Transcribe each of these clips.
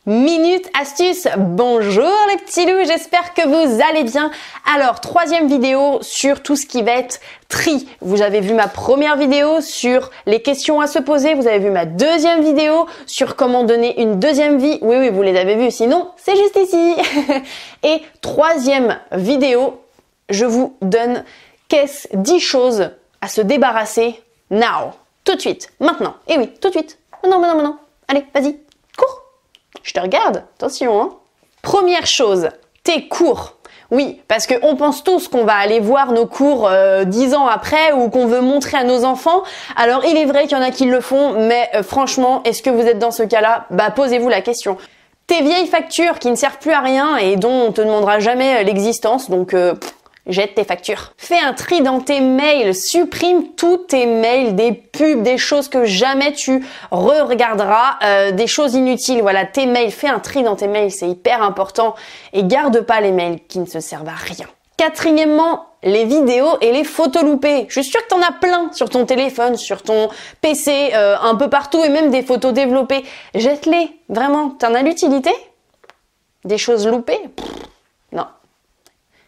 Minute astuce, bonjour les petits loups, j'espère que vous allez bien. Alors, troisième vidéo sur tout ce qui va être tri. Vous avez vu ma première vidéo sur les questions à se poser, vous avez vu ma deuxième vidéo sur comment donner une deuxième vie. Oui, vous les avez vues, sinon c'est juste ici. Et troisième vidéo, je vous donne 10 choses à se débarrasser now, tout de suite, maintenant. Et oui, tout de suite. Maintenant. Allez, vas-y, cours. Je te regarde, attention hein. Première chose, tes cours. Oui, parce qu'on pense tous qu'on va aller voir nos cours 10 ans après ou qu'on veut montrer à nos enfants. Alors il est vrai qu'il y en a qui le font, mais franchement, est-ce que vous êtes dans ce cas-là? Bah posez-vous la question. Tes vieilles factures qui ne servent plus à rien et dont on te demandera jamais l'existence, donc jette tes factures. Fais un tri dans tes mails, supprime tous tes mails, des pubs, des choses que jamais tu re-regarderas, des choses inutiles. Voilà, tes mails, fais un tri dans tes mails, c'est hyper important. Et garde pas les mails qui ne se servent à rien. Quatrièmement, les vidéos et les photos loupées. Je suis sûre que t'en as plein sur ton téléphone, sur ton PC, un peu partout et même des photos développées. Jette-les, vraiment. T'en as l'utilité? Des choses loupées? Non.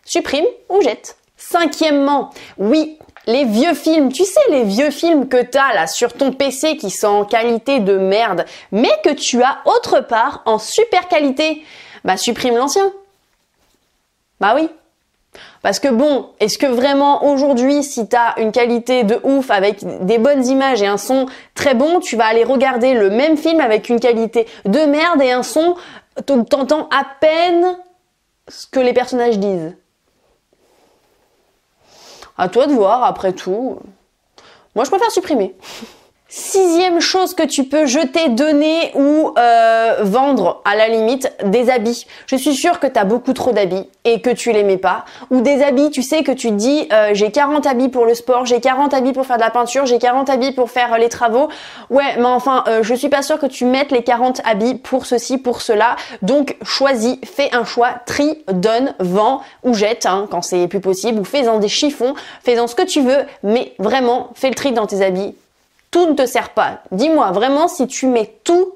Supprime ou jette. Cinquièmement, oui, les vieux films. Tu sais, les vieux films que t'as là sur ton PC qui sont en qualité de merde, mais que tu as autre part en super qualité. Bah supprime l'ancien. Bah oui. Parce que bon, est-ce que vraiment aujourd'hui, si t'as une qualité de ouf avec des bonnes images et un son très bon, tu vas aller regarder le même film avec une qualité de merde et un son, t'entends à peine ce que les personnages disent. À toi de voir, après tout. Moi, je préfère supprimer. Sixième chose que tu peux jeter, donner ou vendre, à la limite, des habits. Je suis sûre que tu as beaucoup trop d'habits et que tu les mets pas. Ou des habits, tu sais, que tu te dis j'ai 40 habits pour le sport, j'ai 40 habits pour faire de la peinture, j'ai 40 habits pour faire les travaux. Ouais, mais enfin, je suis pas sûre que tu mettes les 40 habits pour ceci, pour cela. Donc, choisis, fais un choix, trie, donne, vends ou jette hein, quand c'est plus possible. Ou fais-en des chiffons, fais-en ce que tu veux. Mais vraiment, fais le tri dans tes habits. Tout ne te sert pas. Dis-moi vraiment si tu mets tous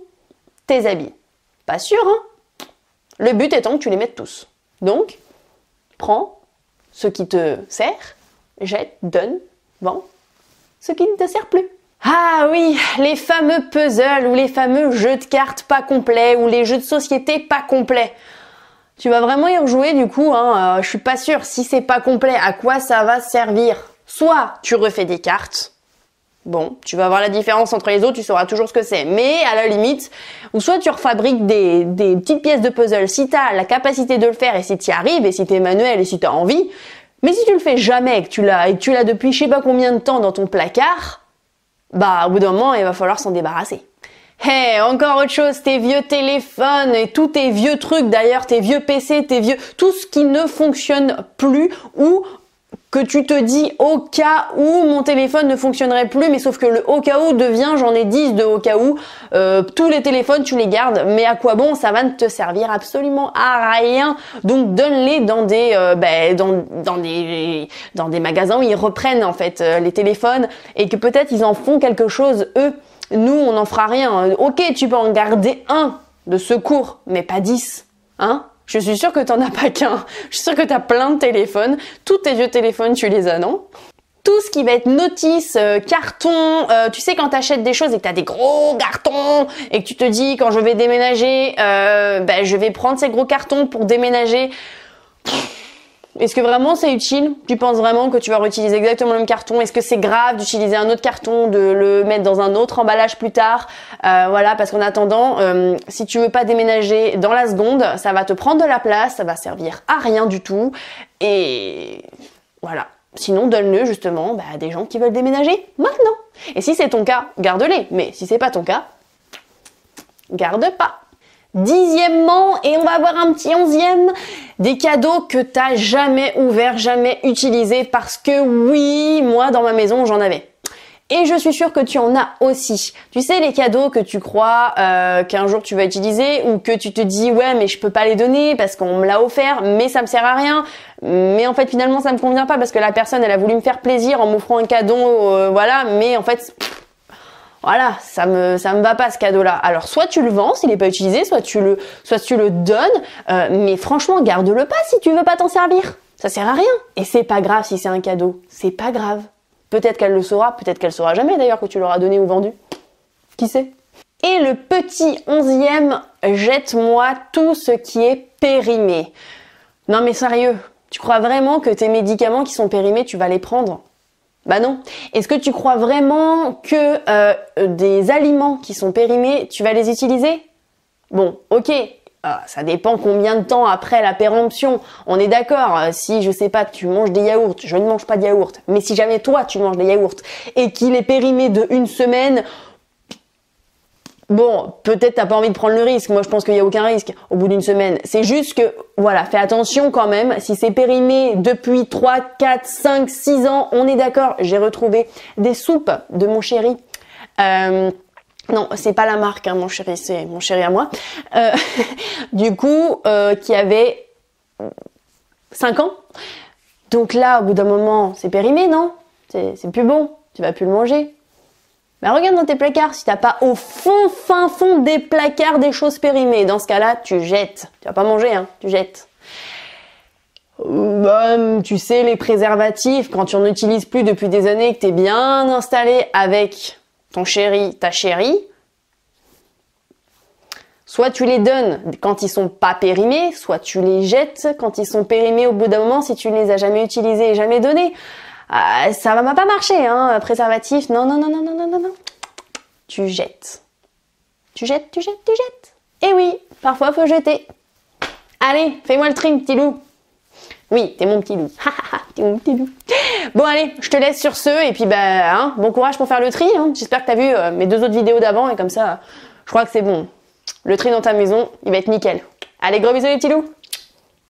tes habits. Pas sûr, hein? Le but étant que tu les mettes tous. Donc, prends ce qui te sert, jette, donne, vends ce qui ne te sert plus. Ah oui, les fameux puzzles ou les fameux jeux de cartes pas complets ou les jeux de société pas complets. Tu vas vraiment y rejouer du coup, hein? Je suis pas sûre. Si c'est pas complet, à quoi ça va servir? Soit tu refais des cartes. Bon, tu vas voir la différence entre les autres, tu sauras toujours ce que c'est. Mais à la limite, ou soit tu refabriques des petites pièces de puzzle si tu as la capacité de le faire et si tu y arrives et si tu es manuel et si tu as envie. Mais si tu le fais jamais et que tu l'as depuis je sais pas combien de temps dans ton placard, bah au bout d'un moment, il va falloir s'en débarrasser. Hey, encore autre chose, tes vieux téléphones et tous tes vieux trucs d'ailleurs, tes vieux PC, tout ce qui ne fonctionne plus ou que tu te dis au cas où mon téléphone ne fonctionnerait plus, mais sauf que le au cas où devient j'en ai 10 de au cas où, tous les téléphones tu les gardes, mais à quoi bon? Ça va ne te servir absolument à rien, donc donne-les dans des magasins où ils reprennent en fait les téléphones et que peut-être ils en font quelque chose eux. Nous on n'en fera rien. Ok, tu peux en garder un de secours, mais pas 10, hein? Je suis sûre que t'en as pas qu'un. Je suis sûre que t'as plein de téléphones. Tous tes vieux téléphones, tu les as, non? Tout ce qui va être notice, carton, tu sais quand t'achètes des choses et que t'as des gros cartons et que tu te dis quand je vais déménager, je vais prendre ces gros cartons pour déménager. Est-ce que vraiment c'est utile? Tu penses vraiment que tu vas réutiliser exactement le même carton? Est-ce que c'est grave d'utiliser un autre carton, de le mettre dans un autre emballage plus tard? Voilà, parce qu'en attendant, si tu veux pas déménager dans la seconde, ça va te prendre de la place, ça va servir à rien du tout. Et voilà. Sinon, donne-le justement à des gens qui veulent déménager maintenant. Et si c'est ton cas, garde-les. Mais si c'est pas ton cas, garde pas. Dixièmement, et on va avoir un petit 11e, des cadeaux que t'as jamais ouverts, jamais utilisés parce que oui, moi dans ma maison j'en avais. Et je suis sûre que tu en as aussi. Tu sais les cadeaux que tu crois qu'un jour tu vas utiliser ou que tu te dis ouais mais je peux pas les donner parce qu'on me l'a offert mais ça me sert à rien. Mais en fait finalement ça me convient pas parce que la personne elle a voulu me faire plaisir en m'offrant un cadeau, voilà, mais en fait Voilà, ça me va pas ce cadeau-là. Alors soit tu le vends s'il est pas utilisé, soit tu le donnes, mais franchement garde-le pas si tu veux pas t'en servir. Ça sert à rien. Et c'est pas grave si c'est un cadeau, c'est pas grave. Peut-être qu'elle le saura, peut-être qu'elle saura jamais d'ailleurs que tu l'auras donné ou vendu. Qui sait? Et le petit 11e, jette-moi tout ce qui est périmé. Non mais sérieux, tu crois vraiment que tes médicaments qui sont périmés, tu vas les prendre? Bah non. Est-ce que tu crois vraiment que des aliments qui sont périmés, tu vas les utiliser? Bon, ok, ça dépend combien de temps après la péremption. On est d'accord, si je sais pas, tu manges des yaourts, je ne mange pas de yaourts, mais si jamais toi tu manges des yaourts et qu'il est périmé de 1 semaine, bon, peut-être t'as pas envie de prendre le risque. Moi, je pense qu'il y a aucun risque au bout d'une semaine. C'est juste que, voilà, fais attention quand même. Si c'est périmé depuis 3, 4, 5, 6 ans, on est d'accord. J'ai retrouvé des soupes de mon chéri. Non, c'est pas la marque, hein, mon chéri, c'est mon chéri à moi. Du coup, qui avait 5 ans. Donc là, au bout d'un moment, c'est périmé, non? C'est plus bon. Tu vas plus le manger. Bah regarde dans tes placards si t'as pas au fin fond des placards des choses périmées. Dans ce cas-là, tu jettes. Tu vas pas manger, hein, tu jettes. Tu sais, les préservatifs, quand tu en utilises plus depuis des années, que t'es bien installé avec ton chéri, ta chérie, soit tu les donnes quand ils sont pas périmés, soit tu les jettes quand ils sont périmés au bout d'un moment si tu ne les as jamais utilisés et jamais donnés. Ça va pas marcher, hein, préservatif, non. Tu jettes. Tu jettes. Et oui, parfois faut jeter. Allez, fais-moi le tri, petit loup. Oui, t'es mon petit loup. T'es mon petit loup. Bon allez, je te laisse sur ce, et puis bon courage pour faire le tri, hein. J'espère que t'as vu mes 2 autres vidéos d'avant, et comme ça, je crois que c'est bon. Le tri dans ta maison, il va être nickel. Allez, gros bisous les petits loups.